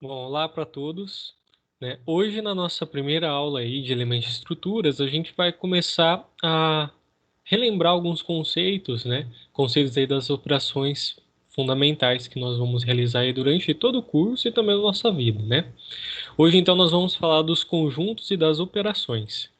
Bom, olá para todos, né? Hoje, na nossa primeira aula aí de elementos e estruturas, a gente vai começar a relembrar alguns conceitos, né? Conceitos aí das operações fundamentais que nós vamos realizar aí durante todo o curso e também na nossa vida, né? Hoje, então, nós vamos falar dos conjuntos e das operações.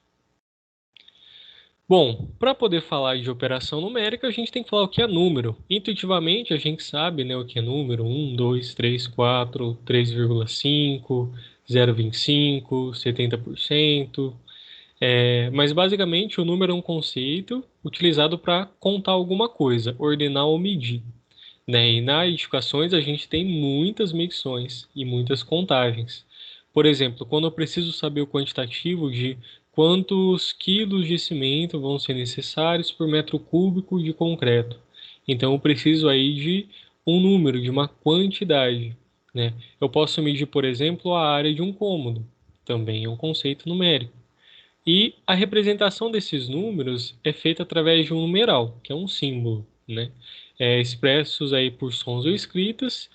Bom, para poder falar de operação numérica, a gente tem que falar o que é número. Intuitivamente, a gente sabe, né, o que é número: 1, 2, 3, 4, 3,5, 0,25, 70%. Mas basicamente o número é um conceito utilizado para contar alguma coisa, ordenar ou medir, né? E nas edificações a gente tem muitas medições e muitas contagens. Por exemplo, quando eu preciso saber o quantitativo de quantos quilos de cimento vão ser necessários por metro cúbico de concreto. Então eu preciso aí de um número, de uma quantidade, né? Eu posso medir, por exemplo, a área de um cômodo. Também é um conceito numérico. E a representação desses números é feita através de um numeral, que é um símbolo, né? Expressos aí por sons ou escritas.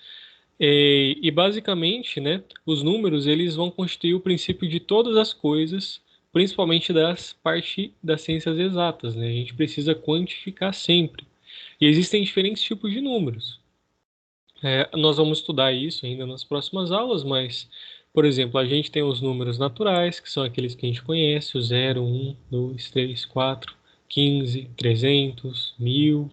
E basicamente, né, os números eles vão constituir o princípio de todas as coisas, principalmente das parte das ciências exatas, né? A gente precisa quantificar sempre. E existem diferentes tipos de números. Nós vamos estudar isso ainda nas próximas aulas, mas, por exemplo, a gente tem os números naturais, que são aqueles que a gente conhece: o 0, 1, 2, 3, 4, 15, 300, 1000.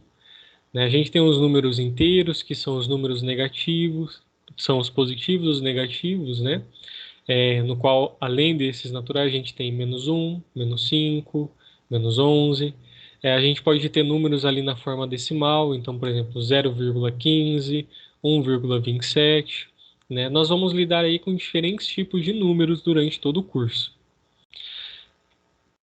Né? A gente tem os números inteiros, que são os números negativos, são os positivos, os negativos, né? No qual, além desses naturais, a gente tem -1, -5, -11. A gente pode ter números ali na forma decimal, então, por exemplo, 0,15, 1,27, né? Nós vamos lidar aí com diferentes tipos de números durante todo o curso.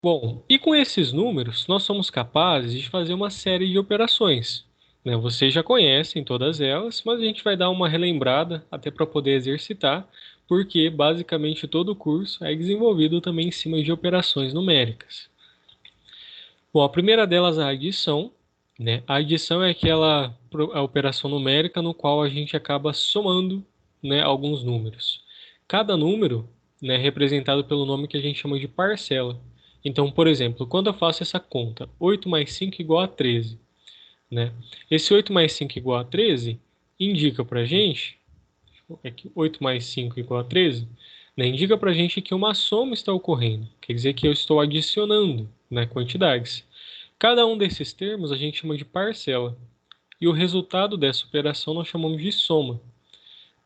Bom, e com esses números, nós somos capazes de fazer uma série de operações, né? Vocês já conhecem todas elas, mas a gente vai dar uma relembrada até para poder exercitar, porque basicamente todo o curso é desenvolvido também em cima de operações numéricas. Bom, a primeira delas é a adição, né? A adição é a operação numérica no qual a gente acaba somando, né, alguns números. Cada número, né, é representado pelo nome que a gente chama de parcela. Então, por exemplo, quando eu faço essa conta, 8 mais 5 igual a 13, né? Esse 8 mais 5 igual a 13 indica para a gente, que 8 mais 5 igual a 13, né, indica para a gente que uma soma está ocorrendo. Quer dizer que eu estou adicionando, né, quantidades. Cada um desses termos a gente chama de parcela. E o resultado dessa operação nós chamamos de soma,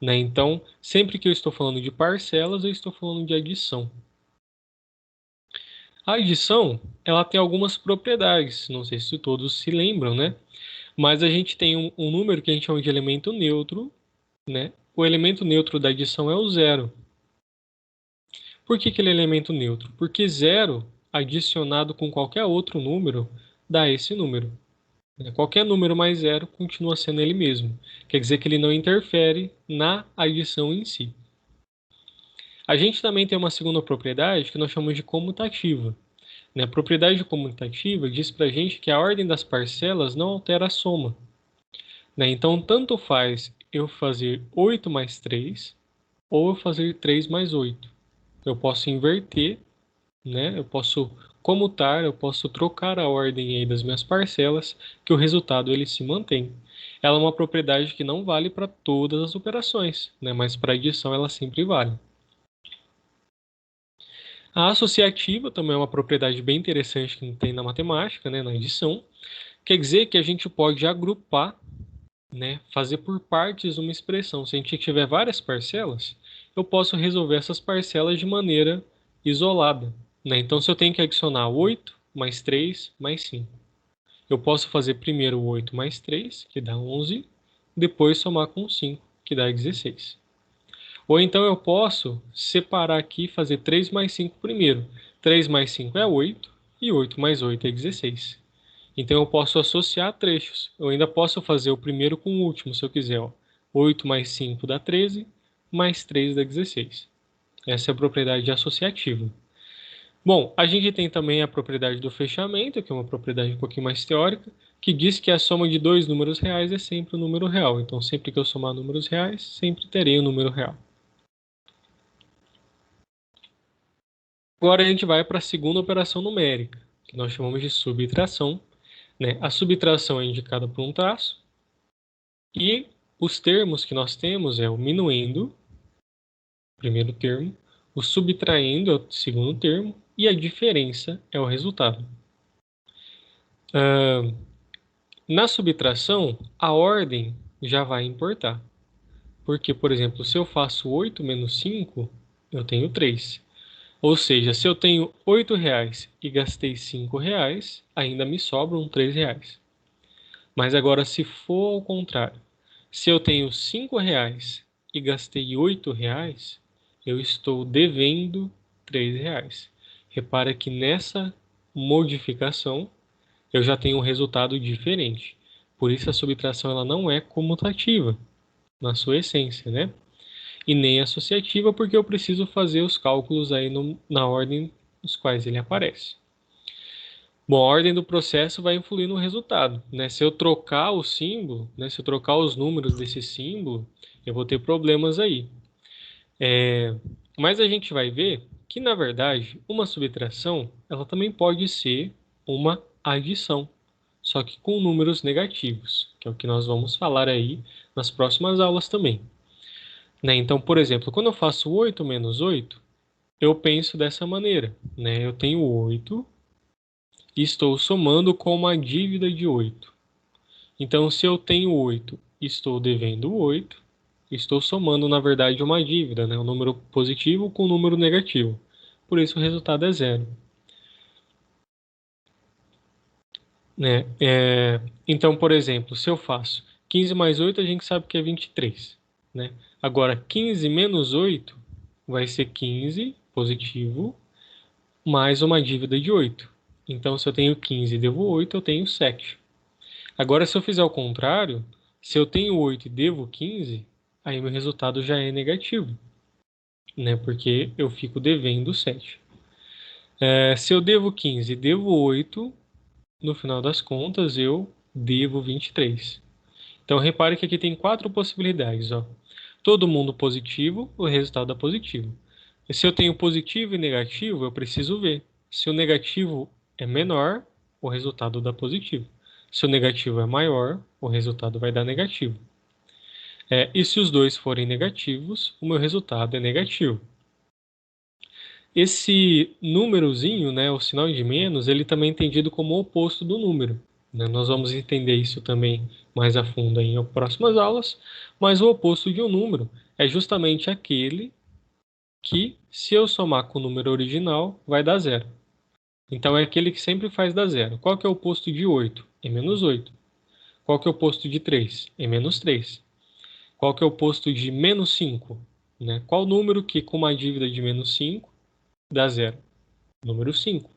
né? Então, sempre que eu estou falando de parcelas, eu estou falando de adição. A adição, ela tem algumas propriedades, não sei se todos se lembram, né? Mas a gente tem um número que a gente chama de elemento neutro, né? O elemento neutro da adição é o zero. Por que que ele é elemento neutro? Porque zero adicionado com qualquer outro número dá esse número. Qualquer número mais zero continua sendo ele mesmo. Quer dizer que ele não interfere na adição em si. A gente também tem uma segunda propriedade que nós chamamos de comutativa. A propriedade comutativa diz para a gente que a ordem das parcelas não altera a soma. Então, tanto faz eu fazer 8 mais 3 ou eu fazer 3 mais 8. Eu posso inverter, né? Eu posso comutar, eu posso trocar a ordem aí das minhas parcelas, que o resultado ele se mantém. Ela é uma propriedade que não vale para todas as operações, né? Mas para adição ela sempre vale. A associativa também é uma propriedade bem interessante que tem na matemática, né? Na adição. Quer dizer que a gente pode agrupar, né? Fazer por partes uma expressão. Se a gente tiver várias parcelas, eu posso resolver essas parcelas de maneira isolada, né? Então, se eu tenho que adicionar 8 mais 3 mais 5, eu posso fazer primeiro o 8 mais 3, que dá 11, depois somar com 5, que dá 16. Ou então eu posso separar aqui e fazer 3 mais 5 primeiro. 3 mais 5 é 8 e 8 mais 8 é 16. Então eu posso associar trechos. Eu ainda posso fazer o primeiro com o último, se eu quiser. 8 mais 5 dá 13, mais 3 dá 16. Essa é a propriedade associativa. Bom, a gente tem também a propriedade do fechamento, que é uma propriedade um pouquinho mais teórica, que diz que a soma de dois números reais é sempre um número real. Então, sempre que eu somar números reais, sempre terei um número real. Agora a gente vai para a segunda operação numérica, que nós chamamos de subtração, né? A subtração é indicada por um traço e os termos que nós temos é o minuendo, primeiro termo, o subtraindo é o segundo termo e a diferença é o resultado. Na subtração, a ordem já vai importar. Porque, por exemplo, se eu faço 8 menos 5, eu tenho 3. Ou seja, se eu tenho R$ 8 e gastei R$ 5, ainda me sobram R$ 3. Mas agora, se for ao contrário, se eu tenho R$ 5 e gastei R$ 8, eu estou devendo R$ 3. Repara que nessa modificação eu já tenho um resultado diferente. Por isso a subtração ela não é comutativa na sua essência, né? E nem associativa, porque eu preciso fazer os cálculos aí na ordem nos quais ele aparece. Bom, a ordem do processo vai influir no resultado, né? Se eu trocar o símbolo, né? Se eu trocar os números desse símbolo, eu vou ter problemas aí. Mas a gente vai ver que, na verdade, uma subtração, ela também pode ser uma adição, só que com números negativos, que é o que nós vamos falar aí nas próximas aulas também. Né? Então, por exemplo, quando eu faço 8 menos 8, eu penso dessa maneira, né? Eu tenho 8 e estou somando com uma dívida de 8. Então, se eu tenho 8 e estou devendo 8, estou somando, na verdade, uma dívida, né? Um número positivo com um número negativo. Por isso, o resultado é zero. Né? Então, por exemplo, se eu faço 15 mais 8, a gente sabe que é 23. Né? Agora, 15 menos 8 vai ser 15 positivo mais uma dívida de 8. Então, se eu tenho 15 e devo 8, eu tenho 7. Agora, se eu fizer o contrário, se eu tenho 8 e devo 15, aí meu resultado já é negativo, né? Porque eu fico devendo 7. Se eu devo 15 e devo 8, no final das contas, eu devo 23. Então, repare que aqui tem 4 possibilidades. Ó. Todo mundo positivo, o resultado é positivo. E se eu tenho positivo e negativo, eu preciso ver. Se o negativo é menor, o resultado dá positivo. Se o negativo é maior, o resultado vai dar negativo. E se os dois forem negativos, o meu resultado é negativo. Esse númerozinho, né, o sinal de menos, ele também é entendido como o oposto do número. Né? Nós vamos entender isso também mais a fundo em próximas aulas, mas o oposto de um número é justamente aquele que, se eu somar com o número original, vai dar zero. Então é aquele que sempre faz dar zero. Qual que é o oposto de 8? É menos 8. Qual que é o oposto de 3? É menos 3. Qual que é o oposto de menos 5? Né? Qual número que com uma dívida de menos 5 dá zero? Número 5.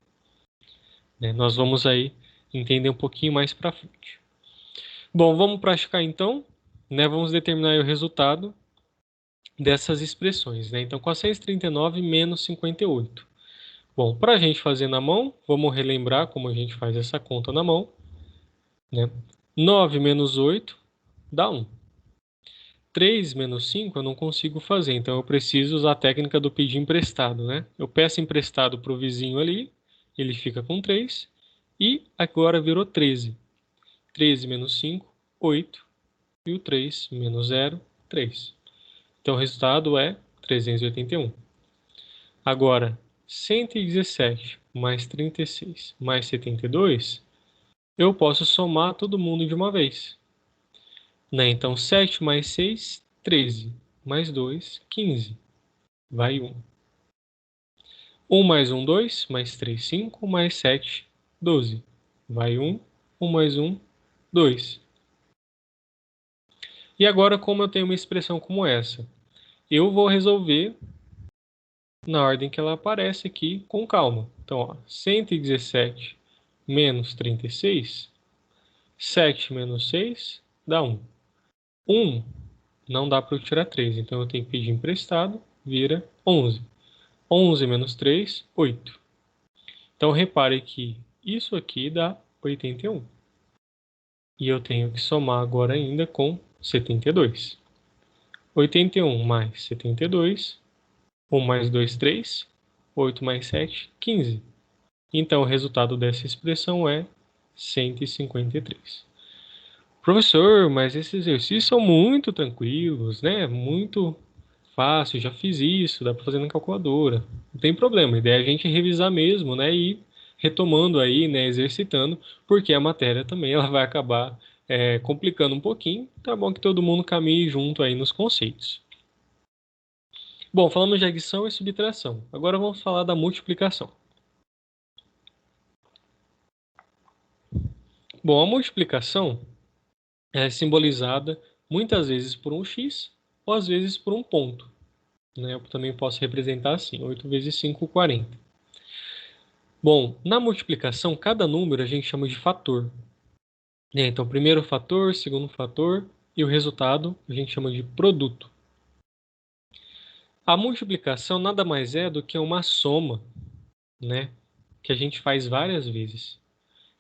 Né? Nós vamos aí entender um pouquinho mais para frente. Bom, vamos praticar então. Né? Vamos determinar o resultado dessas expressões. Né? Então, 439 menos 58. Bom, para a gente fazer na mão, vamos relembrar como a gente faz essa conta na mão. Né? 9 menos 8 dá 1. 3 menos 5 eu não consigo fazer, então eu preciso usar a técnica do pedir emprestado. Né? Eu peço emprestado para o vizinho ali, ele fica com 3, e agora virou 13. 13 menos 5, 8, e o 3 menos 0, 3. Então o resultado é 381. Agora, 117 mais 36 mais 72, eu posso somar todo mundo de uma vez. Né? Então, 7 mais 6, 13. Mais 2, 15. Vai 1. 1 mais 1, 2. Mais 3, 5. Mais 7, 12. Vai 1. 1 mais 1, 2. E agora, como eu tenho uma expressão como essa? Eu vou resolver na ordem que ela aparece aqui, com calma. Então, ó, 117 menos 36, 7 menos 6 dá 1. 1 não dá para eu tirar 3, então eu tenho que pedir emprestado, vira 11. 11 menos 3, 8. Então, repare que isso aqui dá 81. E eu tenho que somar agora ainda com 72. 81 mais 72, 1 mais 2, 3. 8 mais 7, 15. Então, o resultado dessa expressão é 153. Professor, mas esses exercícios são muito tranquilos, né? Muito fácil, já fiz isso, dá para fazer na calculadora. Não tem problema, a ideia é a gente revisar mesmo, né? E retomando aí, né? Exercitando, porque a matéria também ela vai acabar complicando um pouquinho. Tá bom que todo mundo caminhe junto aí nos conceitos. Bom, falamos de adição e subtração. Agora vamos falar da multiplicação. Bom, a multiplicação é simbolizada muitas vezes por um x ou às vezes por um ponto, né? Eu também posso representar assim, 8 vezes 5, 40. Bom, na multiplicação, cada número a gente chama de fator, né? Então, primeiro fator, segundo fator e o resultado a gente chama de produto. A multiplicação nada mais é do que uma soma, né? Que a gente faz várias vezes.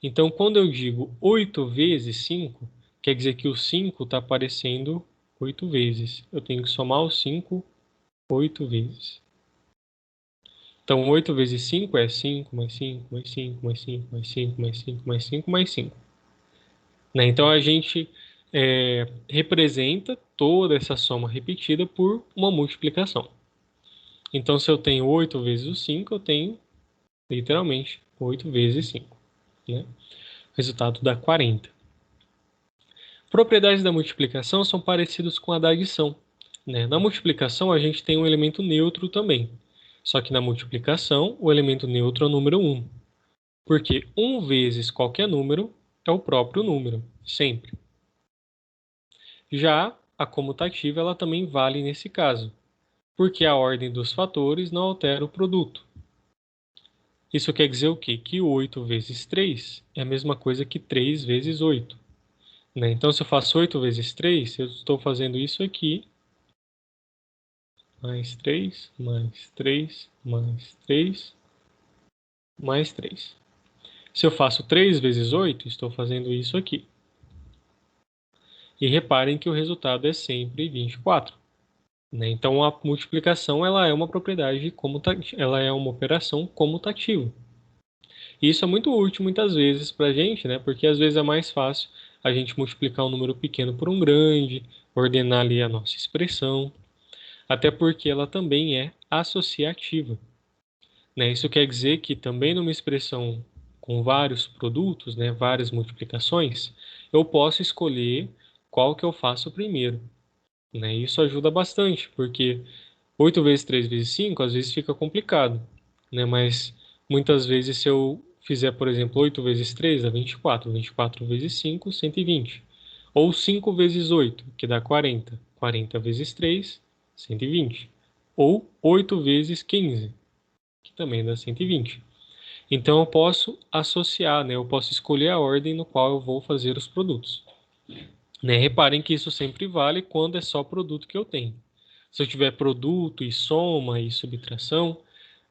Então, quando eu digo 8 vezes 5, quer dizer que o 5 está aparecendo 8 vezes. Eu tenho que somar o 5 8 vezes. Então, 8 vezes 5 é 5 mais 5 mais 5 mais 5 mais 5 mais 5 mais 5 mais 5. Né? Então, a gente representa toda essa soma repetida por uma multiplicação. Então, se eu tenho 8 vezes o 5, eu tenho, literalmente, 8 vezes 5. Né? O resultado dá 40. Propriedades da multiplicação são parecidas com a da adição. Né? Na multiplicação, a gente tem um elemento neutro também. Só que na multiplicação, o elemento neutro é o número 1. Porque 1 vezes qualquer número é o próprio número, sempre. Já a comutativa ela também vale nesse caso, porque a ordem dos fatores não altera o produto. Isso quer dizer o quê? Que 8 vezes 3 é a mesma coisa que 3 vezes 8. Né? Então, se eu faço 8 vezes 3, eu estou fazendo isso aqui, mais 3, mais 3, mais 3, mais 3. Se eu faço 3 vezes 8, estou fazendo isso aqui. E reparem que o resultado é sempre 24. Né? Então, a multiplicação ela é uma propriedade ela é uma operação comutativa. E isso é muito útil muitas vezes para a gente, né? Porque às vezes é mais fácil a gente multiplicar um número pequeno por um grande, ordenar ali a nossa expressão, até porque ela também é associativa. Né? Isso quer dizer que também numa expressão com vários produtos, né, várias multiplicações, eu posso escolher qual que eu faço primeiro. Né? Isso ajuda bastante, porque 8 vezes 3 vezes 5 às vezes fica complicado. Né? Mas muitas vezes se eu fizer, por exemplo, 8 vezes 3 dá 24, 24 vezes 5, 120. Ou 5 vezes 8, que dá 40, 40 vezes 3, 120. Ou 8 vezes 15, que também dá 120. Então eu posso associar, né? Eu posso escolher a ordem no qual eu vou fazer os produtos. Né? Reparem que isso sempre vale quando é só produto que eu tenho. Se eu tiver produto e soma e subtração,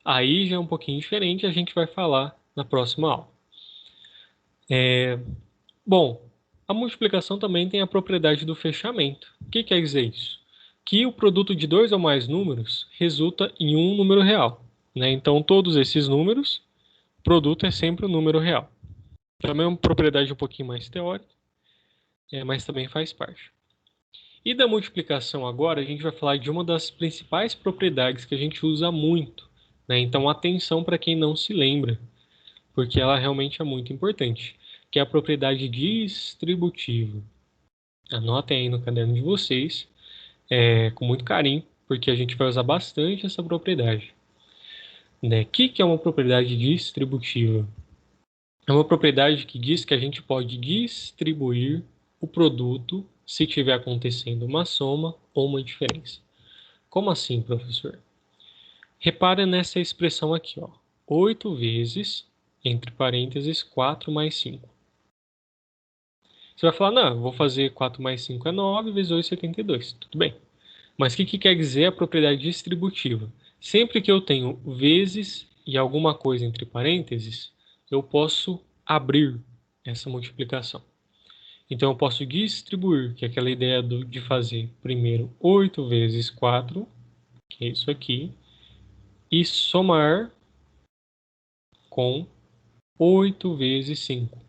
aí já é um pouquinho diferente, a gente vai falar na próxima aula. Bom, a multiplicação também tem a propriedade do fechamento. O que quer dizer isso? Que o produto de dois ou mais números resulta em um número real. Né? Então, todos esses números, produto é sempre um número real. Também é uma propriedade um pouquinho mais teórica, mas também faz parte. E da multiplicação agora, a gente vai falar de uma das principais propriedades que a gente usa muito. Né? Então, atenção para quem não se lembra, porque ela realmente é muito importante, que é a propriedade distributiva. Anotem aí no caderno de vocês, com muito carinho, porque a gente vai usar bastante essa propriedade. Né? O que é uma propriedade distributiva? É uma propriedade que diz que a gente pode distribuir o produto se estiver acontecendo uma soma ou uma diferença. Como assim, professor? Repara nessa expressão aqui, ó. 8 vezes, entre parênteses, 4 mais 5. Você vai falar, não, eu vou fazer 4 mais 5 é 9, vezes 8 é 72. Tudo bem. Mas o que quer dizer a propriedade distributiva? Sempre que eu tenho vezes e alguma coisa entre parênteses, eu posso abrir essa multiplicação. Então, eu posso distribuir, que é aquela ideia de fazer primeiro 8 vezes 4, que é isso aqui, e somar com 8 vezes 5.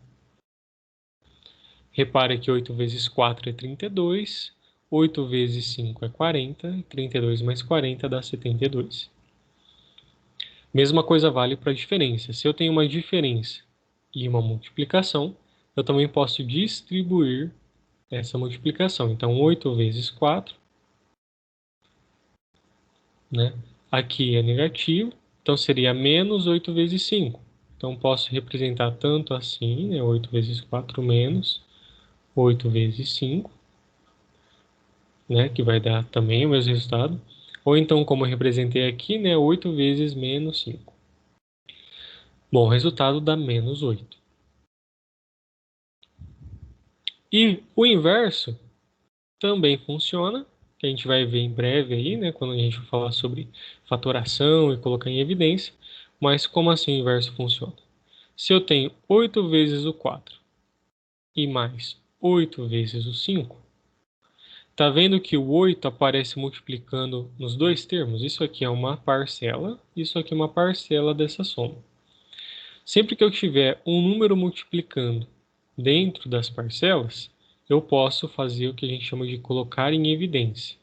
Repare que 8 vezes 4 é 32, 8 vezes 5 é 40, e 32 mais 40 dá 72. Mesma coisa vale para a diferença. Se eu tenho uma diferença e uma multiplicação, eu também posso distribuir essa multiplicação. Então, 8 vezes 4, né? Aqui é negativo, então seria menos 8 vezes 5. Então, posso representar tanto assim, né? 8 vezes 4 menos 8 vezes 5, né? Que vai dar também o mesmo resultado. Ou então, como eu representei aqui, né? 8 vezes menos 5. Bom, o resultado dá menos 8. E o inverso também funciona, que a gente vai ver em breve aí, né, quando a gente for falar sobre fatoração e colocar em evidência. Mas como assim o inverso funciona? Se eu tenho 8 vezes o 4 e mais 8 vezes o 5, tá vendo que o 8 aparece multiplicando nos dois termos? Isso aqui é uma parcela, isso aqui é uma parcela dessa soma. Sempre que eu tiver um número multiplicando dentro das parcelas, eu posso fazer o que a gente chama de colocar em evidência.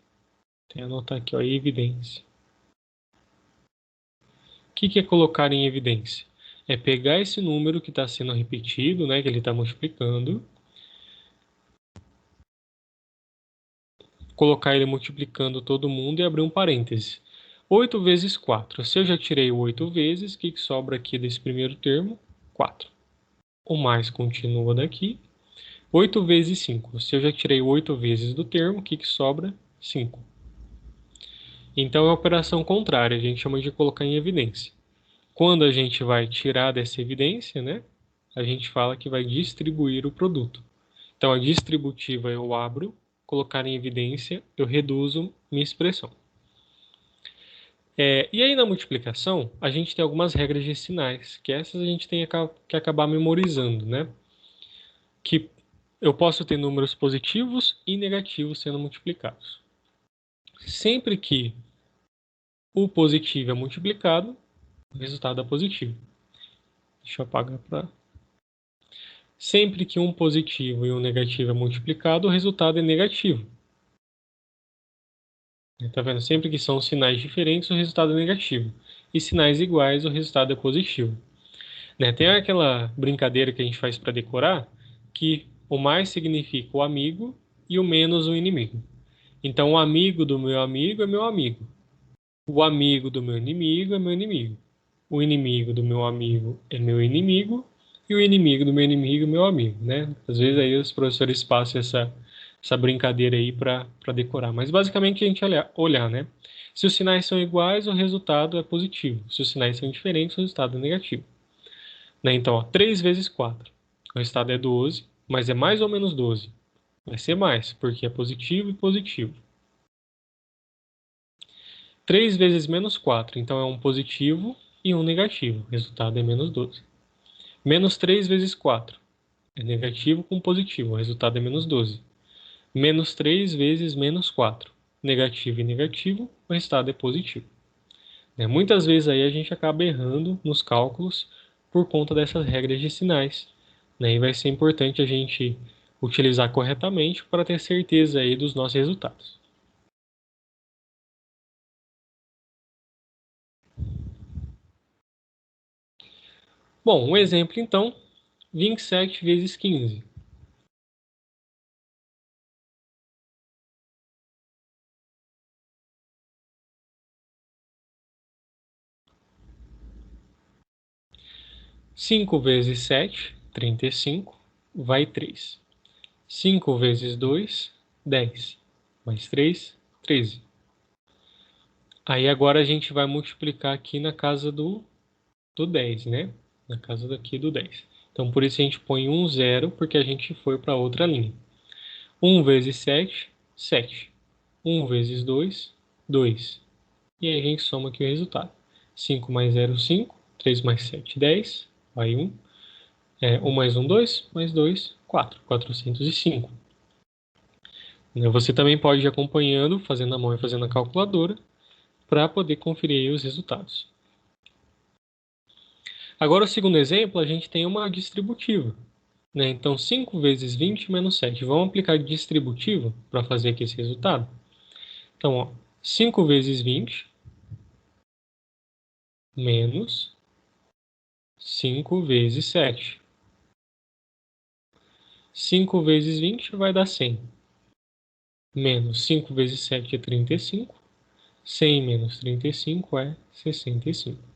Tem que anotar aqui, ó, evidência. O que é colocar em evidência? É pegar esse número que está sendo repetido, né, que ele está multiplicando, colocar ele multiplicando todo mundo e abrir um parêntese. 8 vezes 4. Se eu já tirei 8 vezes, o que sobra aqui desse primeiro termo? 4. O mais continua daqui. 8 vezes 5. Se eu já tirei 8 vezes do termo, o que sobra? 5. Então é a operação contrária, a gente chama de colocar em evidência. Quando a gente vai tirar dessa evidência, né, a gente fala que vai distribuir o produto. Então a distributiva eu abro, colocar em evidência, eu reduzo minha expressão. E aí na multiplicação, a gente tem algumas regras de sinais, que essas a gente tem que acabar memorizando, né? Que eu posso ter números positivos e negativos sendo multiplicados. Sempre que o positivo é multiplicado, o resultado é positivo. Deixa eu apagar para... Sempre que um positivo e um negativo é multiplicado, o resultado é negativo. Tá vendo? Sempre que são sinais diferentes, o resultado é negativo. E sinais iguais, o resultado é positivo. Né? Tem aquela brincadeira que a gente faz para decorar, que o mais significa o amigo e o menos o inimigo. Então, o amigo do meu amigo é meu amigo. O amigo do meu inimigo é meu inimigo. O inimigo do meu amigo é meu inimigo. E o inimigo do meu inimigo é meu amigo, né? Às vezes aí os professores passam essa brincadeira aí para decorar. Mas basicamente a gente olhar, né? Se os sinais são iguais, o resultado é positivo. Se os sinais são diferentes, o resultado é negativo. Né? Então, ó, 3 vezes 4. O resultado é 12, mas é mais ou menos 12. Vai ser mais, porque é positivo e positivo. 3 vezes menos 4, então é um positivo e um negativo. O resultado é menos 12. Menos 3 vezes 4 é negativo com positivo. O resultado é menos 12. Menos 3 vezes menos 4. Negativo e negativo, o resultado é positivo. Muitas vezes aí a gente acaba errando nos cálculos por conta dessas regras de sinais. E vai ser importante a gente utilizar corretamente para ter certeza aí dos nossos resultados. Bom, um exemplo então, 27 vezes 15. Cinco vezes 7, 35, vai 3. 5 vezes 2, 10. Mais 3, 13. Aí agora a gente vai multiplicar aqui na casa do 10, né? Na casa daqui do 10. Então por isso a gente põe um zero, porque a gente foi para outra linha. 1 vezes 7, 7. 1 vezes 2, 2. E aí a gente soma aqui o resultado. 5 mais 0, 5. 3 mais 7, 10. Vai 1. 1 mais 1, 2. Mais 2, 4. 405. Você também pode ir acompanhando, fazendo a mão e fazendo a calculadora, para poder conferir aí os resultados. Agora, o segundo exemplo, a gente tem uma distributiva, né? Então, 5 vezes 20 menos 7. Vamos aplicar distributiva para fazer aqui esse resultado? Então, ó, 5 vezes 20 menos 5 vezes 7. 5 vezes 20 vai dar 100. Menos 5 vezes 7 é 35. 100 menos 35 é 65.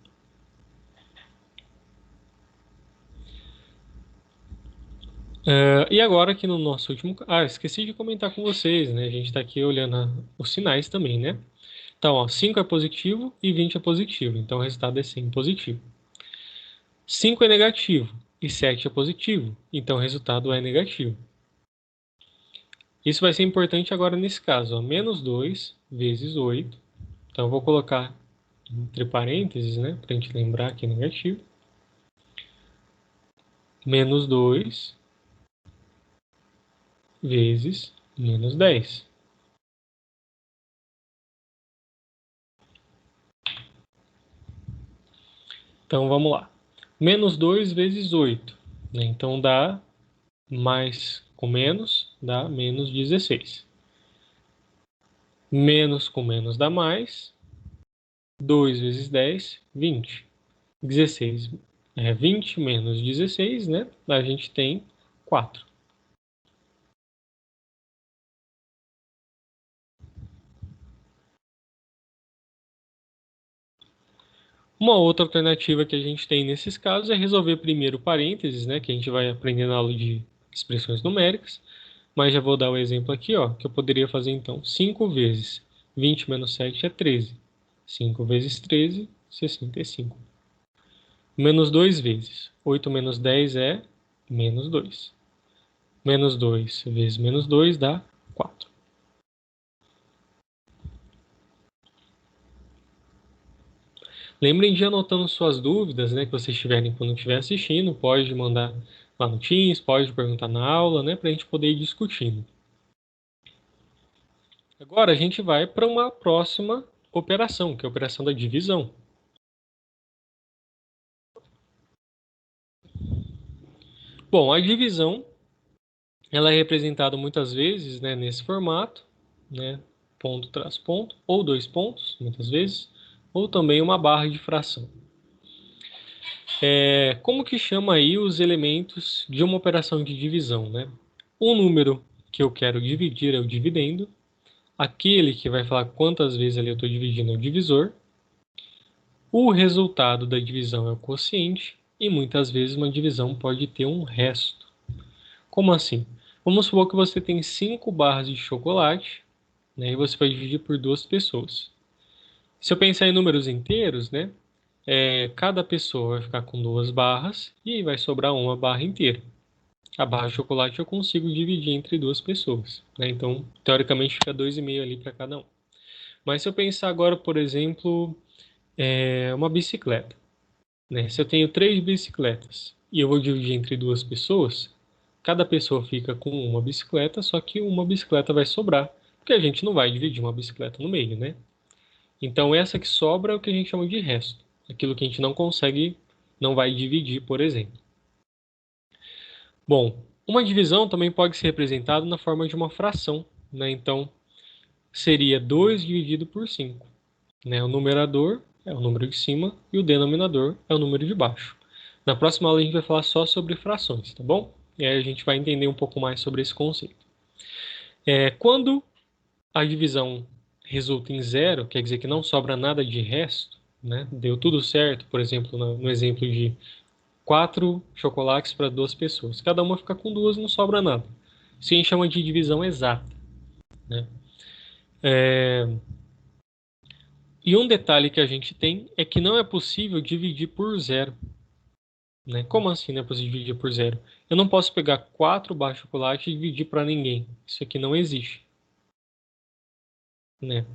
E agora aqui no nosso último... Ah, esqueci de comentar com vocês, né? A gente está aqui olhando os sinais também, né? Então, ó, 5 é positivo e 20 é positivo. Então, o resultado é 100 positivo. 5 é negativo e 7 é positivo. Então, o resultado é negativo. Isso vai ser importante agora nesse caso. Ó, menos 2 vezes 8. Então, eu vou colocar entre parênteses, né? Para a gente lembrar que é negativo. Menos 2 vezes menos 10. Então, vamos lá. Menos 2 vezes 8. Né? Então, dá mais com menos, dá menos 16. Menos com menos dá mais. 2 vezes 10, 20. 16. 20 menos 16, né? A gente tem 4. Uma outra alternativa que a gente tem nesses casos é resolver primeiro parênteses, né? Que a gente vai aprender na aula de expressões numéricas. Mas já vou dar o exemplo aqui, ó, que eu poderia fazer então 5 vezes 20 menos 7 é 13. 5 vezes 13, 65. Menos 2 vezes 8 menos 10 é menos 2. Menos 2 vezes menos 2 dá 4. Lembrem de ir anotando suas dúvidas, né, que vocês tiverem quando estiver assistindo. Pode mandar lá no Teams, pode perguntar na aula, né, para a gente poder ir discutindo. Agora a gente vai para uma próxima operação, que é a operação da divisão. Bom, a divisão ela é representada muitas vezes, né, nesse formato, né, ponto tras ponto, ou dois pontos, muitas vezes, ou também uma barra de fração. Como que chama aí os elementos de uma operação de divisão, né? O número que eu quero dividir é o dividendo, aquele que vai falar quantas vezes ali eu estou dividindo é o divisor, o resultado da divisão é o quociente, e muitas vezes uma divisão pode ter um resto. Como assim? Vamos supor que você tem 5 barras de chocolate, né, e você vai dividir por duas pessoas. Se eu pensar em números inteiros, né, cada pessoa vai ficar com 2 barras e vai sobrar uma barra inteira. A barra de chocolate eu consigo dividir entre duas pessoas, né? Então, teoricamente, fica 2,5 ali para cada um. Mas se eu pensar agora, por exemplo, uma bicicleta, né? Se eu tenho 3 bicicletas e eu vou dividir entre duas pessoas, cada pessoa fica com uma bicicleta, só que uma bicicleta vai sobrar, porque a gente não vai dividir uma bicicleta no meio, né? Então, essa que sobra é o que a gente chama de resto. Aquilo que a gente não consegue, não vai dividir, por exemplo. Bom, uma divisão também pode ser representada na forma de uma fração, né? Então, seria 2 dividido por 5, né? O numerador é o número de cima e o denominador é o número de baixo. Na próxima aula a gente vai falar só sobre frações, tá bom? E aí a gente vai entender um pouco mais sobre esse conceito. Quando a divisão resulta em zero, quer dizer que não sobra nada de resto, né? Deu tudo certo, por exemplo, no exemplo de 4 chocolates para duas pessoas. Cada uma fica com duas, não sobra nada. Isso a gente chama de divisão exata, né? E um detalhe que a gente tem é que não é possível dividir por zero, né? Como assim não é possível dividir por zero? Eu não posso pegar 4 barras de chocolate e dividir para ninguém. Isso aqui não existe, né?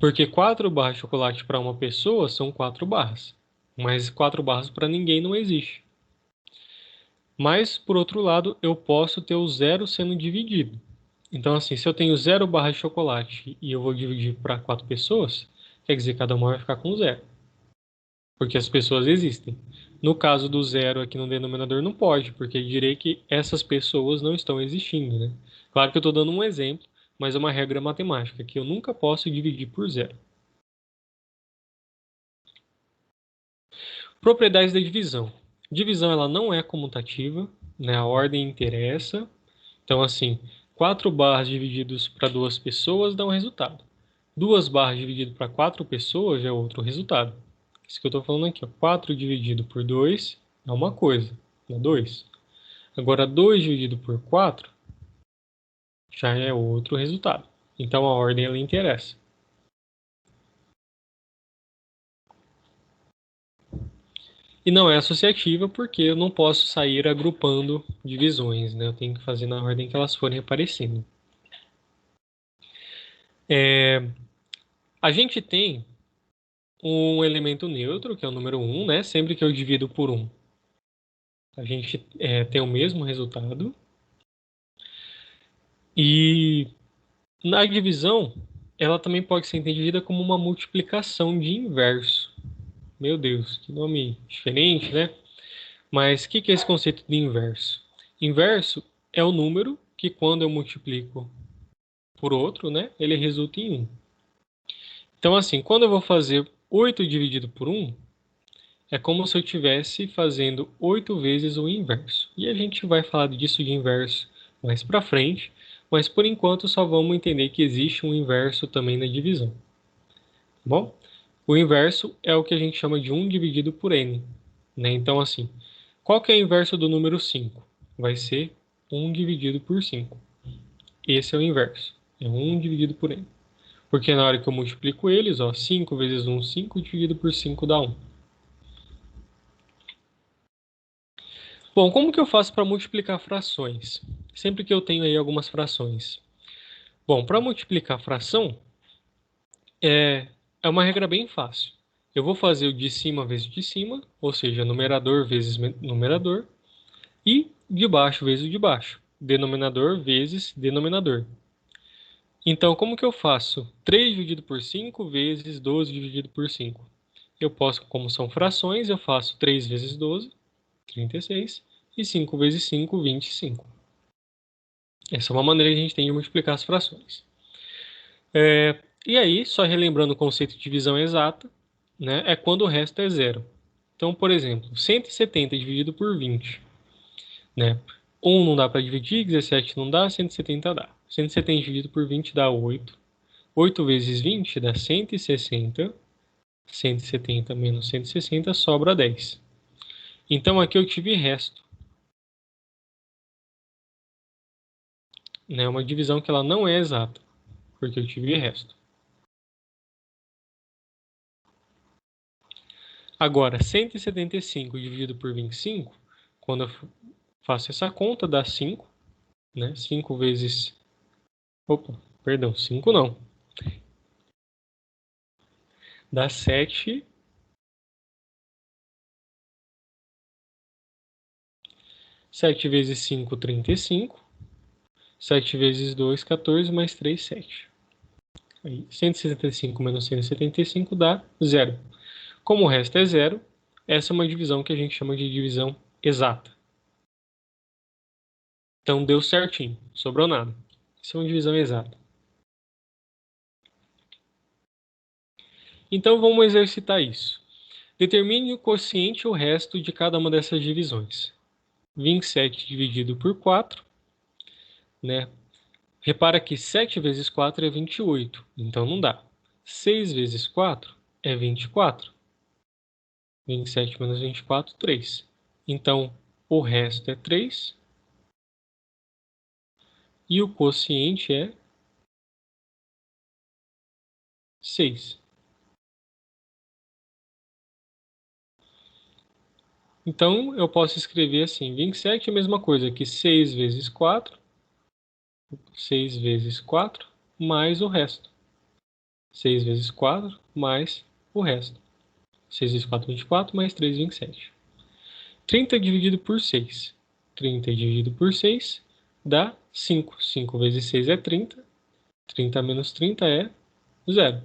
Porque 4 barras de chocolate para uma pessoa são 4 barras. Mas 4 barras para ninguém não existe. Mas, por outro lado, eu posso ter o zero sendo dividido. Então, assim, se eu tenho 0 barras de chocolate e eu vou dividir para 4 pessoas, quer dizer que cada uma vai ficar com zero. porque as pessoas existem. No caso do zero aqui no denominador não pode, porque direi que essas pessoas não estão existindo, né? Claro que eu estou dando um exemplo, mas é uma regra matemática, que eu nunca posso dividir por zero. Propriedades da divisão. Divisão ela não é comutativa, né? A ordem interessa. Então, assim, 4 barras divididos para 2 pessoas dá um resultado. 2 barras dividido para 4 pessoas já é outro resultado. Isso que eu estou falando aqui, ó. 4 dividido por 2 é uma coisa, é 2. Agora, 2 dividido por 4 já é outro resultado. Então, a ordem ela interessa. E não é associativa porque eu não posso sair agrupando divisões, né? Eu tenho que fazer na ordem que elas forem aparecendo. A gente tem um elemento neutro, que é o número 1, né? Sempre que eu divido por 1, a gente tem o mesmo resultado. E na divisão, ela também pode ser entendida como uma multiplicação de inverso. Meu Deus, que nome diferente, né? Mas o que é esse conceito de inverso? Inverso é o número que, quando eu multiplico por outro, né, ele resulta em 1. Então, assim, quando eu vou fazer 8 dividido por 1, é como se eu estivesse fazendo 8 vezes o inverso. E a gente vai falar disso de inverso mais para frente, mas por enquanto só vamos entender que existe um inverso também na divisão. Bom, o inverso é o que a gente chama de 1 dividido por n. Né? Então, assim, qual que é o inverso do número 5? Vai ser 1 dividido por 5. Esse é o inverso. É 1 dividido por n. Porque na hora que eu multiplico eles, ó, 5 vezes 1, 5 dividido por 5 dá 1. Bom, como que eu faço para multiplicar frações? Sempre que eu tenho aí algumas frações. Bom, para multiplicar fração, é uma regra bem fácil. Eu vou fazer o de cima vezes o de cima, ou seja, numerador vezes numerador, e de baixo vezes o de baixo, denominador vezes denominador. Então, como que eu faço 3 dividido por 5 vezes 12 dividido por 5? Eu posso, como são frações, eu faço 3 vezes 12, 36, e 5 vezes 5, 25. Essa é uma maneira que a gente tem de multiplicar as frações. E aí, só relembrando o conceito de divisão exata, né, é quando o resto é zero. Então, por exemplo, 170 dividido por 20. Né? 1 não dá para dividir, 17 não dá, 170 dá. 170 dividido por 20 dá 8. 8 vezes 20 dá 160. 170 menos 160 sobra 10. Então aqui eu tive resto. Né? Uma divisão que ela não é exata, porque eu tive resto. Agora, 175 dividido por 25, quando eu faço essa conta, dá 5. Né? 5 vezes... Opa, perdão, 5 não. Dá 7. 7 vezes 5, 35. 7 vezes 2, 14, mais 3, 7. Aí, 165 menos 175 dá 0. Como o resto é zero, essa é uma divisão que a gente chama de divisão exata. Então deu certinho, sobrou nada. Isso é uma divisão exata. Então vamos exercitar isso. Determine o quociente e o resto de cada uma dessas divisões. 27 dividido por 4, né? Repara que 7 vezes 4 é 28, então não dá. 6 vezes 4 é 24. 27 menos 24, 3. Então, o resto é 3. E o quociente é 6. Então, eu posso escrever assim, 27 é a mesma coisa que 6 vezes 4, 6 vezes 4, mais o resto. 6 vezes 4, mais o resto. 6 vezes 4, 24, mais 3, 27. 30 dividido por 6. 30 dividido por 6 dá 5. 5 vezes 6 é 30. 30 menos 30 é 0.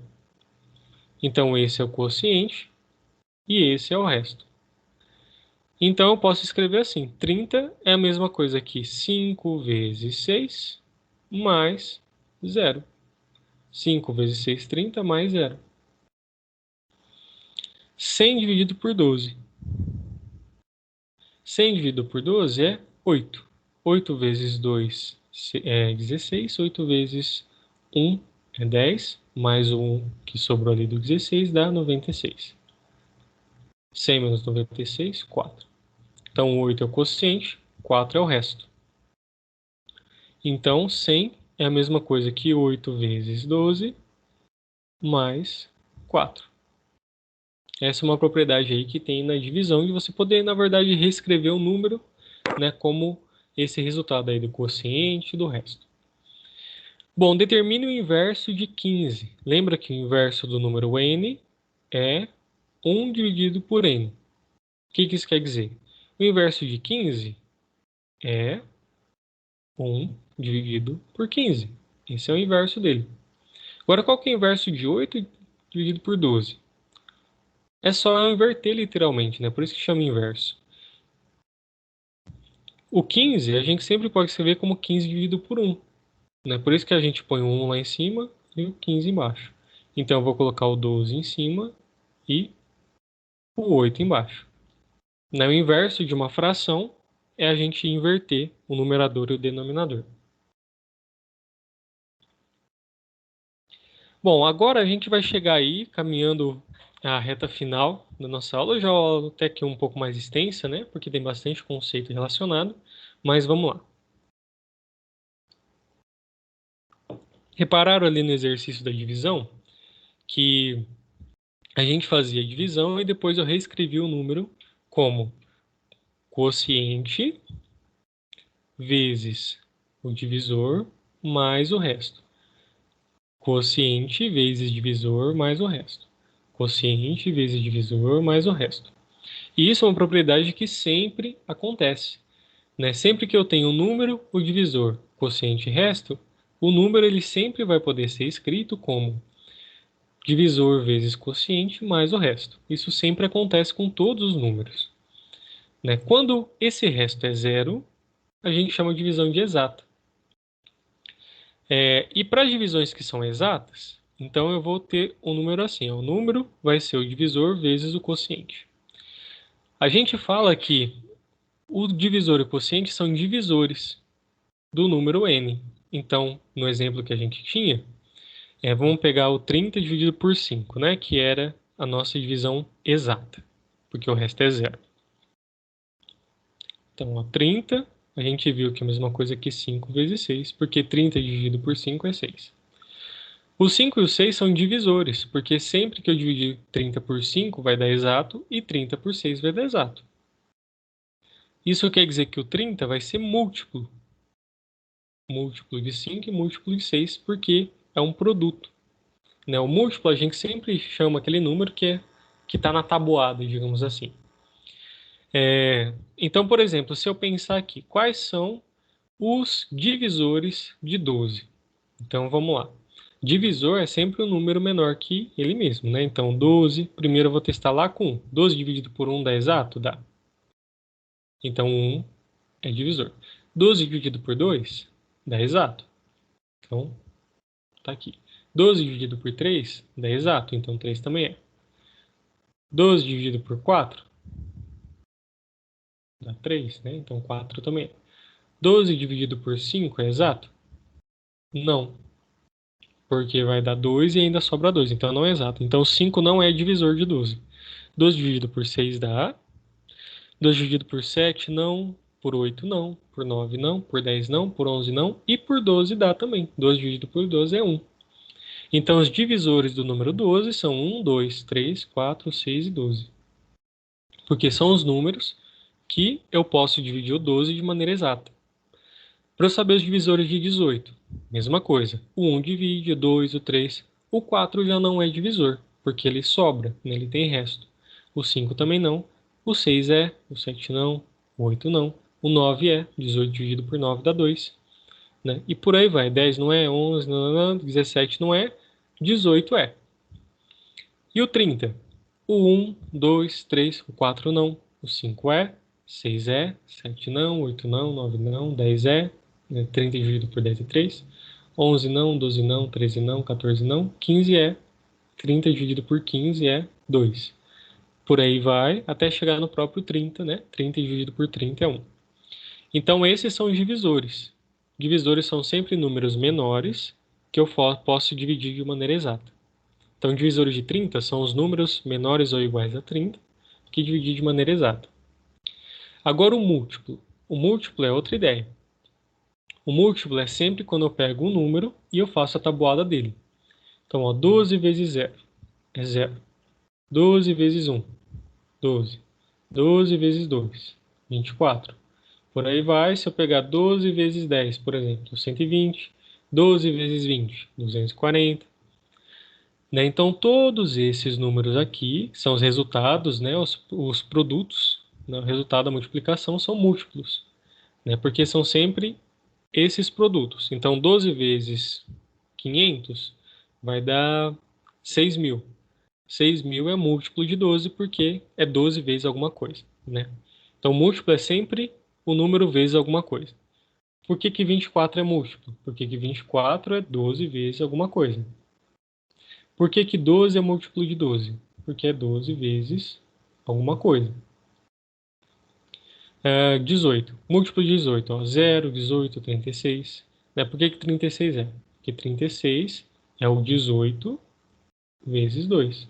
Então, esse é o quociente e esse é o resto. Então, eu posso escrever assim, 30 é a mesma coisa que 5 vezes 6 mais 0. 5 vezes 6, 30, mais 0. 100 dividido por 12. 100 dividido por 12 é 8. 8 vezes 2 é 16. 8 vezes 1 é 10. Mais o 1 que sobrou ali do 16 dá 96. 100 menos 96, 4. Então, 8 é o quociente, 4 é o resto. Então, 100 é a mesma coisa que 8 vezes 12 mais 4. Essa é uma propriedade aí que tem na divisão de você poder, na verdade, reescrever o número, né, como esse resultado aí do quociente e do resto. Bom, determine o inverso de 15. Lembra que o inverso do número n é 1 dividido por n. O que isso quer dizer? O inverso de 15 é 1 dividido por 15. Esse é o inverso dele. Agora, qual que é o inverso de 8 dividido por 12? É só inverter literalmente, né? Por isso que chama inverso. O 15 a gente sempre pode escrever como 15 dividido por 1. Né? Por isso que a gente põe o 1 lá em cima e o 15 embaixo. Então eu vou colocar o 12 em cima e o 8 embaixo. O inverso de uma fração é a gente inverter o numerador e o denominador. Bom, agora a gente vai chegar aí, caminhando à reta final da nossa aula, já até aqui um pouco mais extensa, né? Porque tem bastante conceito relacionado, mas vamos lá. Repararam ali no exercício da divisão que a gente fazia a divisão e depois eu reescrevi o número como quociente vezes o divisor mais o resto. Quociente vezes divisor mais o resto. Quociente vezes divisor mais o resto. E isso é uma propriedade que sempre acontece, né? Sempre que eu tenho um número, o divisor, quociente e resto, o número ele sempre vai poder ser escrito como divisor vezes quociente mais o resto. Isso sempre acontece com todos os números, né? Quando esse resto é zero, a gente chama de divisão de exata. E para divisões que são exatas, então eu vou ter um número assim. O número vai ser o divisor vezes o quociente. A gente fala que o divisor e o quociente são divisores do número n. Então, no exemplo que a gente tinha, vamos pegar o 30 dividido por 5, né, que era a nossa divisão exata, porque o resto é zero. Então, ó, 30, a gente viu que é a mesma coisa que 5 vezes 6, porque 30 dividido por 5 é 6. O 5 e o 6 são divisores, porque sempre que eu dividir 30 por 5 vai dar exato e 30 por 6 vai dar exato. Isso quer dizer que o 30 vai ser múltiplo. Múltiplo de 5 e múltiplo de 6, porque é um produto. Né? O múltiplo a gente sempre chama aquele número que está na tabuada, digamos assim. Então, por exemplo, se eu pensar aqui, quais são os divisores de 12? Então, vamos lá. Divisor é sempre um número menor que ele mesmo, né? Então, 12, primeiro eu vou testar lá com 1. 12 dividido por 1 dá exato? Dá. Então, 1 é divisor. 12 dividido por 2 dá exato. Então, tá aqui. 12 dividido por 3 dá exato, então 3 também é. 12 dividido por 4 dá 3, né? Então 4 também é. 12 dividido por 5 é exato? Não, porque vai dar 2 e ainda sobra 2, então não é exato. Então 5 não é divisor de 12. 12 dividido por 6 dá. 12 dividido por 7 não. Por 8 não. Por 9 não. Por 10 não. Por 11 não. E por 12 dá também. 12 dividido por 12 é 1. Então os divisores do número 12 são 1, 2, 3, 4, 6 e 12. Porque são os números que eu posso dividir o 12 de maneira exata. Para eu saber os divisores de 18, mesma coisa. O 1 divide, o 2, o 3. O 4 já não é divisor, porque ele sobra, né? Ele tem resto. O 5 também não. O 6 é, o 7 não, o 8 não. O 9 é, 18 dividido por 9 dá 2. Né? E por aí vai. 10 não é, 11 não, 17 não é, 18 é. E o 30? O 1, 2, 3, o 4 não. O 5 é, 6 é, 7 não, 8 não, 9 não, 10 é, 30 dividido por 10 é 3. 11 não, 12 não, 13 não, 14 não, 15 é, 30 dividido por 15 é 2. Por aí vai, até chegar no próprio 30, né? 30 dividido por 30 é 1. Então, esses são os divisores. Divisores são sempre números menores que eu posso dividir de maneira exata. Então, divisores de 30 são os números menores ou iguais a 30 que dividir de maneira exata. Agora, o múltiplo. O múltiplo é outra ideia. O múltiplo é sempre quando eu pego um número e eu faço a tabuada dele. Então, ó, 12 vezes 0 é 0. 12 vezes 1, 12. 12 vezes 2, 24. Por aí vai, se eu pegar 12 vezes 10, por exemplo, 120. 12 vezes 20, 240. Né? Então, todos esses números aqui são os resultados, né? Os produtos, né? O resultado da multiplicação são múltiplos, né? Porque são sempre esses produtos. Então, 12 vezes 500 vai dar 6.000. 6.000 é múltiplo de 12 porque é 12 vezes alguma coisa, né? Então, múltiplo é sempre o número vezes alguma coisa. Por que que 24 é múltiplo? Porque que 24 é 12 vezes alguma coisa. Por que que 12 é múltiplo de 12? Porque é 12 vezes alguma coisa. 18. Múltiplo de 18. Ó, 0, 18, 36. Né? Por que que 36 é? Porque 36 é o 18 vezes 2.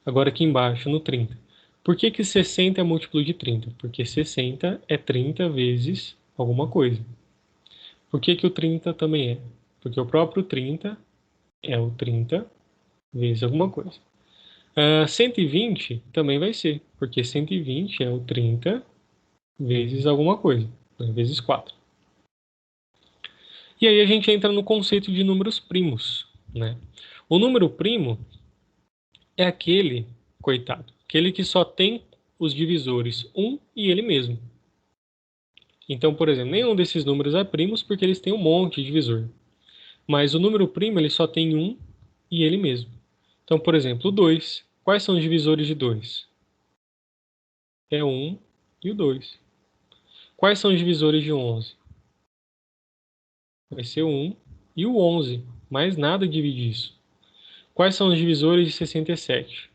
Agora aqui embaixo, no 30. Por que que 60 é múltiplo de 30? Porque 60 é 30 vezes alguma coisa. Por que que o 30 também é? Porque o próprio 30 é o 30 vezes alguma coisa. 120 também vai ser, porque 120 é o 30 vezes alguma coisa, né, vezes 4. E aí a gente entra no conceito de números primos, né? O número primo é aquele, coitado, aquele que só tem os divisores 1 e ele mesmo. Então, por exemplo, nenhum desses números é primos porque eles têm um monte de divisor. Mas o número primo ele só tem um e ele mesmo. Então, por exemplo, o 2. Quais são os divisores de 2? É 1 e o 2. Quais são os divisores de 11? Vai ser o 1 e o 11. Mais nada divide isso. Quais são os divisores de 67?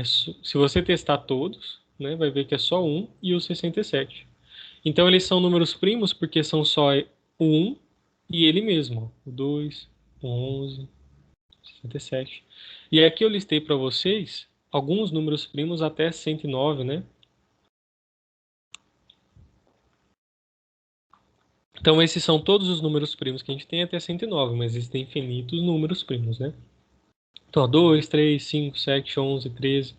Se você testar todos, né, vai ver que é só 1 e o 67. Então eles são números primos porque são só o 1 e ele mesmo. O 2, o 11, 67. E aqui eu listei para vocês alguns números primos até 109, né? Então esses são todos os números primos que a gente tem até 109, mas existem infinitos números primos, né? Então, ó, 2, 3, 5, 7, 11, 13.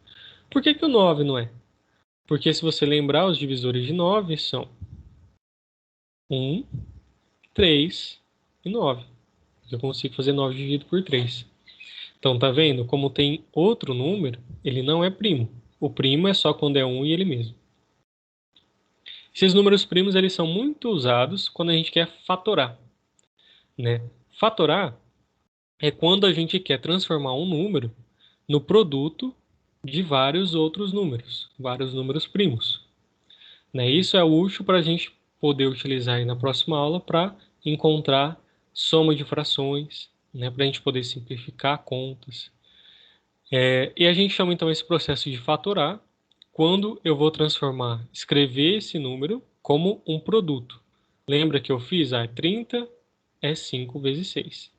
Por que que o 9 não é? Porque se você lembrar, os divisores de 9 são 1, 3 e 9. Eu consigo fazer 9 dividido por 3. Então, tá vendo? Como tem outro número, ele não é primo. O primo é só quando é 1 e ele mesmo. Esses números primos, eles são muito usados quando a gente quer fatorar, né? Fatorar é quando a gente quer transformar um número no produto de vários números primos. Né? Isso é útil para a gente poder utilizar aí na próxima aula para encontrar soma de frações, né? Para a gente poder simplificar contas. E a gente chama então esse processo de fatorar quando eu vou escrever esse número como um produto. Lembra que eu fiz? 30 é 5 vezes 6.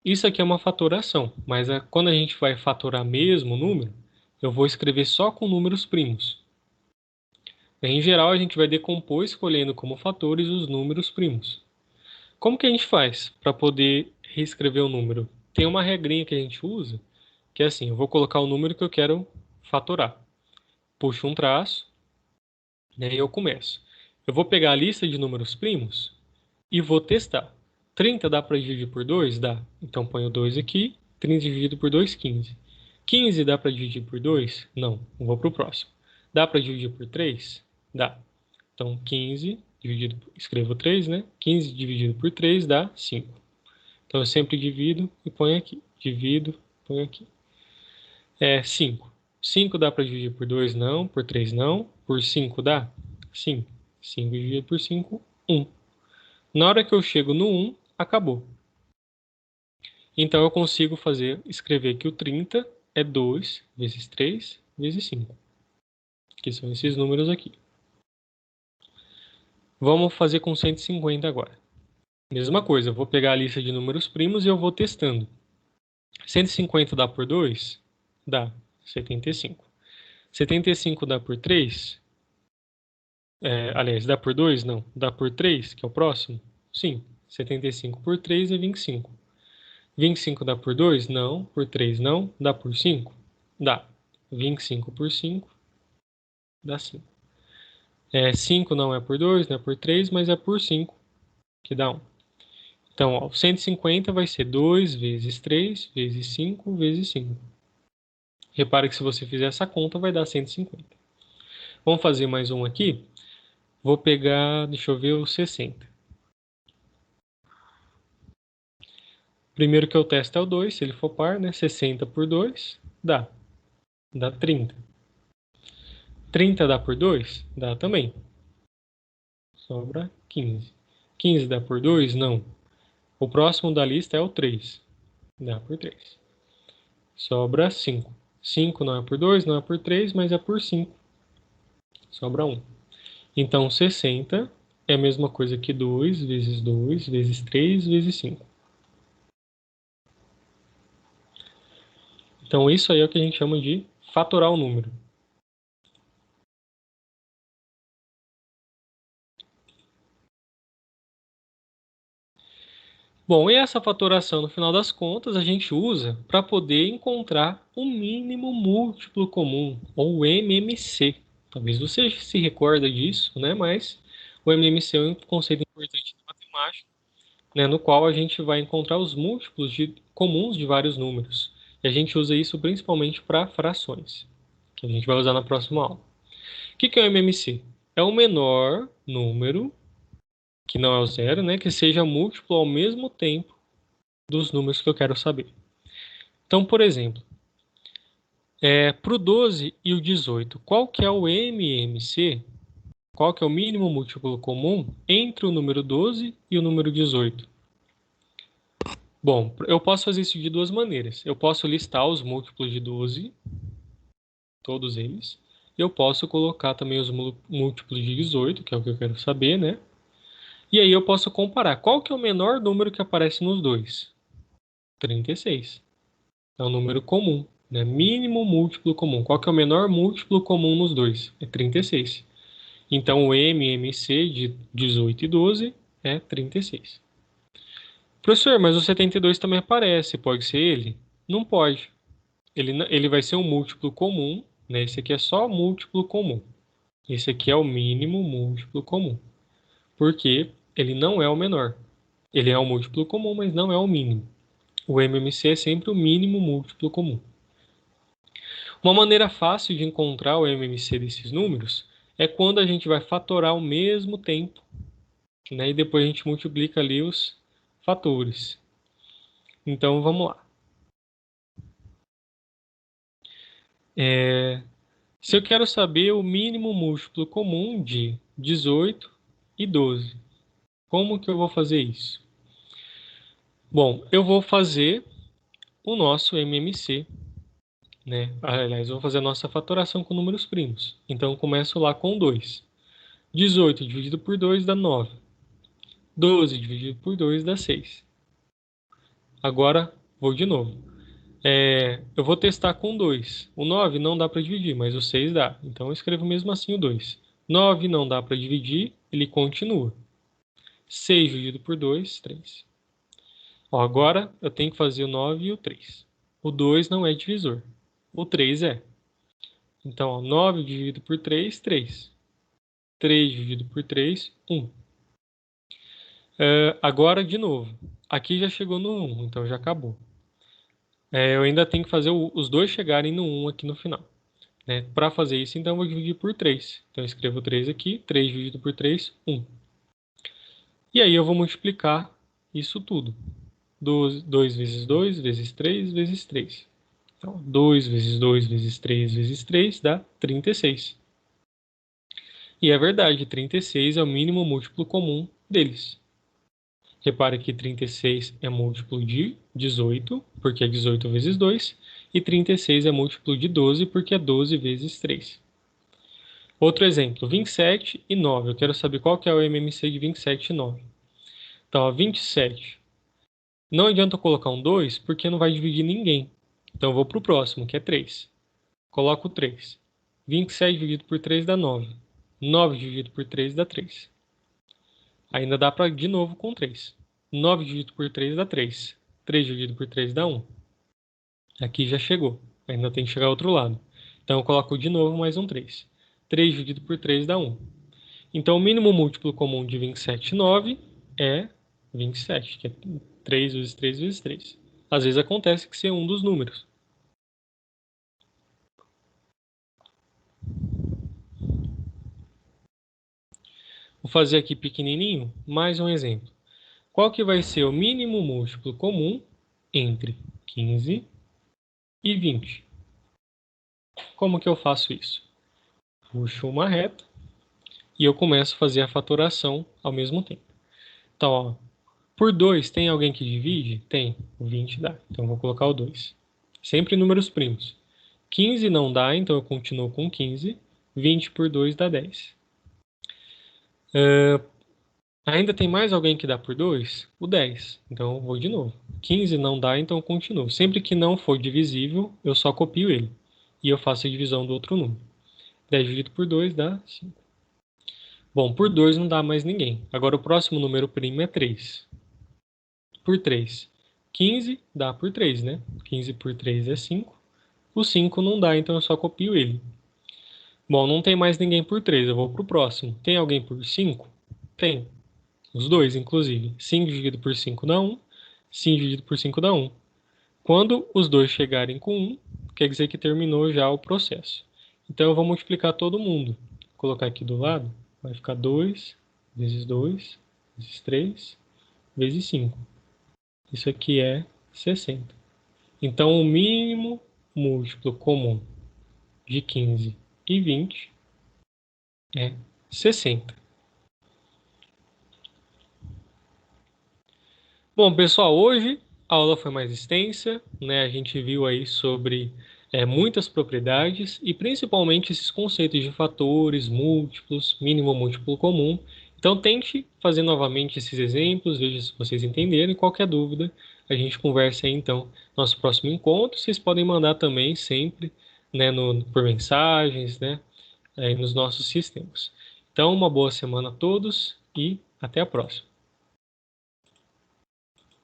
Isso aqui é uma fatoração, mas quando a gente vai fatorar mesmo o número, eu vou escrever só com números primos. Em geral, a gente vai decompor escolhendo como fatores os números primos. Como que a gente faz para poder reescrever o número? Tem uma regrinha que a gente usa, que é assim, eu vou colocar o número que eu quero fatorar. Puxo um traço, e aí eu começo. Eu vou pegar a lista de números primos e vou testar. 30 dá para dividir por 2? Dá. Então ponho 2 aqui. 30 dividido por 2, 15. 15 dá para dividir por 2? Não. Vou para o próximo. Dá para dividir por 3? Dá. Então 15 dividido, escrevo 3, né? 15 dividido por 3 dá 5. Então eu sempre divido e ponho aqui. Divido, ponho aqui. É 5. 5 dá para dividir por 2? Não. Por 3? Não. Por 5 dá? Sim. 5 dividido por 5, 1. Na hora que eu chego no 1, acabou. Então eu consigo escrever que o 30 é 2 vezes 3 vezes 5, que são esses números aqui. Vamos fazer com 150 agora. Mesma coisa, eu vou pegar a lista de números primos e eu vou testando. 150 dá por 2? Dá. 75. 75 dá por 3? Aliás, dá por 2? Não. Dá por 3, que é o próximo? Sim. 75 por 3 é 25. 25 dá por 2? Não. Por 3 não. Dá por 5? Dá. 25 por 5 dá 5. 5 não é por 2, não é por 3, mas é por 5, que dá 1. Então, ó, 150 vai ser 2 vezes 3 vezes 5 vezes 5. Repare que se você fizer essa conta, vai dar 150. Vamos fazer mais um aqui. Vou pegar, deixa eu ver, o 60. Primeiro que eu testo é o 2, se ele for par, né? 60 por 2, dá. Dá 30. 30 dá por 2? Dá também. Sobra 15. 15 dá por 2? Não. O próximo da lista é o 3. Dá por 3. Sobra 5. 5 não é por 2, não é por 3, mas é por 5. Sobra 1. Então, 60 é a mesma coisa que 2 vezes 2 vezes 3 vezes 5. Então, isso aí é o que a gente chama de fatorar o número. Bom, e essa fatoração, no final das contas, a gente usa para poder encontrar o mínimo múltiplo comum, ou o MMC. Talvez você se recorda disso, né? Mas o MMC é um conceito importante na matemática, né? No qual a gente vai encontrar os múltiplos comuns de vários números. E a gente usa isso principalmente para frações, que a gente vai usar na próxima aula. O que é o MMC? É o menor número, que não é o zero, né? Que seja múltiplo ao mesmo tempo dos números que eu quero saber. Então, por exemplo, para o 12 e o 18, qual que é o MMC? Qual que é o mínimo múltiplo comum entre o número 12 e o número 18? Bom, eu posso fazer isso de duas maneiras. Eu posso listar os múltiplos de 12, todos eles. Eu posso colocar também os múltiplos de 18, que é o que eu quero saber, né? E aí eu posso comparar. Qual que é o menor número que aparece nos dois? 36. É um número comum, né? Mínimo múltiplo comum. Qual que é o menor múltiplo comum nos dois? É 36. Então, o MMC de 18 e 12 é 36. Professor, mas o 72 também aparece. Pode ser ele? Não pode. Ele vai ser um múltiplo comum, né? Esse aqui é só múltiplo comum. Esse aqui é o mínimo múltiplo comum. Porque ele não é o menor. Ele é um múltiplo comum, mas não é o mínimo. O MMC é sempre o mínimo múltiplo comum. Uma maneira fácil de encontrar o MMC desses números é quando a gente vai fatorar ao mesmo tempo, né? E depois a gente multiplica ali os fatores. Então vamos lá. Se eu quero saber o mínimo múltiplo comum de 18 e 12, como que eu vou fazer isso? Bom, eu vou fazer o nosso MMC, né? Aliás, eu vou fazer a nossa fatoração com números primos. Então eu começo lá com 2. 18 dividido por 2 dá 9. 12 dividido por 2 dá 6. Agora, vou de novo. Eu vou testar com 2. O 9 não dá para dividir, mas o 6 dá. Então, eu escrevo mesmo assim o 2. 9 não dá para dividir, ele continua. 6 dividido por 2, 3. Ó, agora, eu tenho que fazer o 9 e o 3. O 2 não é divisor. O 3 é. Então, ó, 9 dividido por 3, 3. 3 dividido por 3, 1. Agora, de novo. Aqui já chegou no 1, então já acabou. Eu ainda tenho que fazer os dois chegarem no 1 aqui no final. Né? Para fazer isso, então, eu vou dividir por 3. Então, eu escrevo 3 aqui. 3 dividido por 3, 1. E aí, eu vou multiplicar isso tudo. 2 vezes 2 vezes 3 vezes 3. Então, 2 vezes 2 vezes 3 vezes 3 dá 36. E é verdade, 36 é o mínimo múltiplo comum deles. Repare que 36 é múltiplo de 18, porque é 18 vezes 2, e 36 é múltiplo de 12, porque é 12 vezes 3. Outro exemplo, 27 e 9. Eu quero saber qual que é o MMC de 27 e 9. Então, ó, 27. Não adianta eu colocar um 2, porque não vai dividir ninguém. Então, eu vou para o próximo, que é 3. Coloco 3. 27 dividido por 3 dá 9. 9 dividido por 3 dá 3. Ainda dá para de novo com 3. 9 dividido por 3 dá 3. 3 dividido por 3 dá 1. Aqui já chegou. Ainda tem que chegar ao outro lado. Então eu coloco de novo mais um 3. 3 dividido por 3 dá 1. Então o mínimo múltiplo comum de 27 e 9 é 27, que é 3 vezes 3 vezes 3. Às vezes acontece que ser um dos números. Vou fazer aqui pequenininho mais um exemplo. Qual que vai ser o mínimo múltiplo comum entre 15 e 20? Como que eu faço isso? Puxo uma reta e eu começo a fazer a fatoração ao mesmo tempo. Então, ó, por 2 tem alguém que divide? Tem. O 20 dá. Então, eu vou colocar o 2. Sempre números primos. 15 não dá, então eu continuo com 15. 20 por 2 dá 10. Ainda tem mais alguém que dá por 2? O 10. Então, eu vou de novo. 15 não dá, então eu continuo. Sempre que não for divisível, eu só copio ele. E eu faço a divisão do outro número. 10 dividido por 2 dá 5. Bom, por 2 não dá mais ninguém. Agora o próximo número primo é 3. Por 3. 15 dá por 3, né? 15 por 3 é 5. O 5 não dá, então eu só copio ele. Bom, não tem mais ninguém por 3, eu vou pro próximo. Tem alguém por 5? Tem. Os dois, inclusive. 5 dividido por 5 dá 1. 5 dividido por 5 dá 1. Quando os dois chegarem com 1, quer dizer que terminou já o processo. Então eu vou multiplicar todo mundo. Vou colocar aqui do lado. Vai ficar 2 vezes 2 vezes 3 vezes 5. Isso aqui é 60. Então o mínimo múltiplo comum de 15 e 20 é 60. Bom, pessoal, hoje a aula foi mais extensa, né? A gente viu aí sobre muitas propriedades e principalmente esses conceitos de fatores, múltiplos, mínimo múltiplo comum. Então tente fazer novamente esses exemplos, veja se vocês entenderam e qualquer dúvida a gente conversa aí então no nosso próximo encontro. Vocês podem mandar também sempre, né, por mensagens, né, aí nos nossos sistemas. Então, uma boa semana a todos e até a próxima.